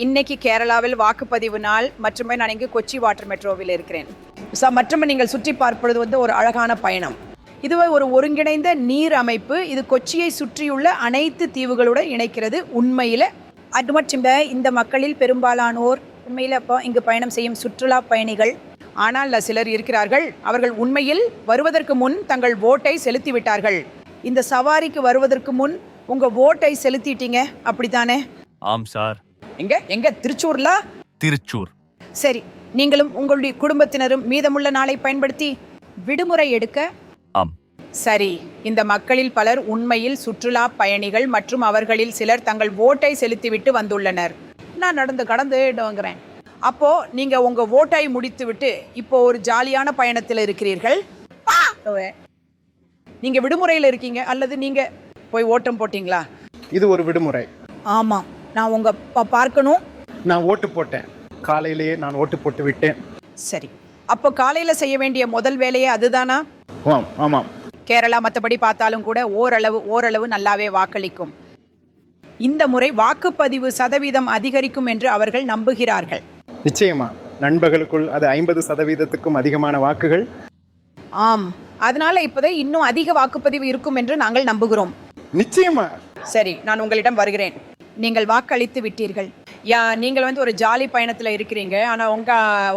இன்னைக்கு கேரளாவில் வாக்குப்பதிவு நாள் மற்றும் நான் இங்கு கொச்சி வாட்டர் மெட்ரோவில் இருக்கிறேன். மற்றும் நீங்கள் சுற்றி பார்ப்பது ஒரு அழகான பயணம். இதுவே ஒரு ஒருங்கிணைந்த நீர் அமைப்பு. இது கொச்சியை சுற்றியுள்ள அனைத்து தீவுகளுடன் இணைக்கிறது. உண்மையில் அது மட்டும் இந்த மக்களில் பெரும்பாலானோர் உண்மையில் இங்கு பயணம் செய்யும் சுற்றுலா பயணிகள். ஆனால் சிலர் இருக்கிறார்கள், அவர்கள் உண்மையில் வருவதற்கு முன் தங்கள் ஓட்டை செலுத்தி விட்டார்கள். இந்த சவாரிக்கு வருவதற்கு முன் உங்கள் ஓட்டை செலுத்திட்டீங்க, அப்படித்தானே? ஆம் சார். எங்க திருச்சூர்ல? திருச்சூர். சரி, நீங்களும் உங்களுடைய குடும்பத்தினரும் மீதமுள்ள நாளை பயன்படுத்தி விடுமுறை எடுக்க? ஆம். சரி, இந்த மக்களில் பலர் உண்மையில் சுற்றுலா பயணிகள் மற்றும் அவர்களில் சிலர் தங்கள் ஓட்டை செலுத்திவிட்டு வந்துள்ளனர். நான் நடந்து கடந்துங்கிறேன். அப்போ நீங்க உங்க ஓட்டை முடித்து விட்டு இப்போ ஒரு ஜாலியான பயணத்தில் இருக்கிறீர்கள். நீங்க விடுமுறையில் இருக்கீங்க அல்லது நீங்க போய் ஓட்டம் போட்டீங்களா? இது ஒரு விடுமுறை. ஆமாம், நான் உங்க பார்க்கணும். நான் ஓட்டு போட்டேன், காலையிலேயே நான் ஓட்டு போட்டு விட்டேன். சரி, அப்போ காலையில் செய்ய வேண்டிய முதல் வேலையே அதுதானா? ஆமாம். கேரளா மற்றபடி பார்த்தாலும் கூட ஓரளவு நல்லாவே வாக்களிக்கும். இந்த முறை வாக்குப்பதிவு சதவீதம் அதிகரிக்கும் என்று அவர்கள் நம்புகிறார்கள். நிச்சயமா, நண்பர்களுக்குள் அது 50%க்கும் அதிகமான வாக்குகள். ஆம், அதனால இப்போதே இன்னும் அதிக வாக்குப்பதிவு இருக்கும் என்று நாங்கள் நம்புகிறோம். நிச்சயமா. சரி, நான் உங்களிடம் வருகிறேன். நீங்கள் வாக்களித்து விட்டீர்கள். நீங்கள் ஒரு ஜாலி பயணத்தில் இருக்கிறீங்க, ஆனால்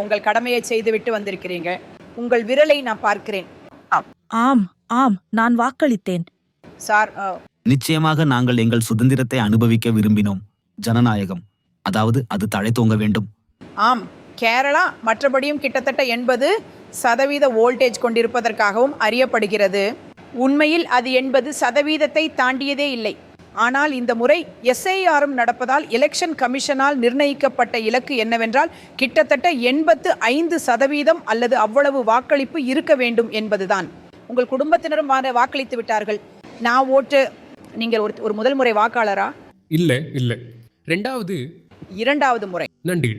உங்கள் கடமையை செய்து விட்டு வந்திருக்கிறீங்க. உங்கள் விரலை நான் பார்க்கிறேன். ஆம் ஆம், நான் வாக்களித்தேன் சார். நிச்சயமாக நாங்கள் எங்கள் சுதந்திரத்தை அனுபவிக்க விரும்பினோம். ஜனநாயகம், அதாவது அது தழைத்தோங்க வேண்டும். ஆம், கேரளா மற்றபடியும் கிட்டத்தட்ட 80% வோல்டேஜ் கொண்டிருப்பதற்காகவும் அறியப்படுகிறது. உண்மையில் அது 80% தாண்டியதே இல்லை. ஆனால் இந்த முறை SIRம் நடப்பதால் எலெக்ஷன் கமிஷனால் நிர்ணயிக்கப்பட்ட இலக்கு என்னவென்றால் கிட்டத்தட்ட 85% அல்லது அவ்வளவு வாக்களிப்பு இருக்க வேண்டும் என்பதுதான். உங்கள் குடும்பத்தினரும் வாக்களித்து விட்டார்கள். நான் ஓட்டு. நீங்கள் ஒரு முதல் முறை வாக்காளரா? இல்லை, இரண்டாவது முறை. நன்றி.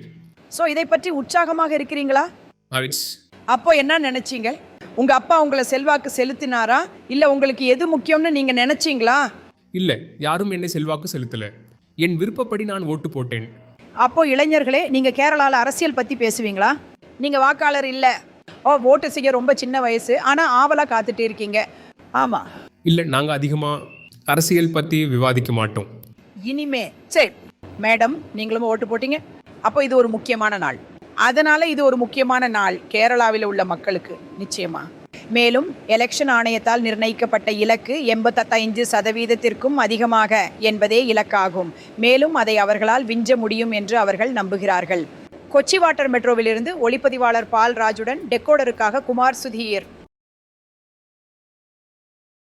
ஸோ இதை பற்றி உற்சாகமாக இருக்கிறீங்களா? அப்போ என்ன நினைச்சீங்க? உங்க அப்பா உங்களை செல்வாக்கு செலுத்தினாரா, இல்லை உங்களுக்கு எது முக்கியம்னு நீங்க நினைச்சீங்களா? இல்லை, யாரும் என்னை செல்வாக்கு செலுத்தல. என் விருப்பப்படி நான் ஓட்டு போட்டேன். அப்போ இளைஞர்களே, நீங்க கேரளாவில் அரசியல் பத்தி பேசுவீங்களா? நீங்க வாக்காளர் இல்லை, ஓட்டு செய்ய ரொம்ப சின்ன வயசு, ஆனால் ஆவலா காத்துட்டு இருக்கீங்க. ஆமா. இல்லை, நாங்கள் அதிகமாக அரசியல் பற்றி விவாதிக்க மாட்டோம். இனிமே சரி மேடம், நீங்களும் ஓட்டு போட்டீங்க. அப்போ இது ஒரு முக்கியமான நாள். அதனால இது ஒரு முக்கியமான நாள் கேரளாவில் உள்ள மக்களுக்கு நிச்சயமா. மேலும் எலெக்ஷன் ஆணையத்தால் நிர்ணயிக்கப்பட்ட இலக்கு 85%த்திற்கும் அதிகமாக என்பதே இலக்காகும். மேலும் அதை அவர்களால் விஞ்ச முடியும் என்று அவர்கள் நம்புகிறார்கள். கொச்சி வாட்டர் மெட்ரோவிலிருந்து ஒளிப்பதிவாளர் பால் ராஜுடன் டெக்கோடருக்காக குமார் சுதீர்.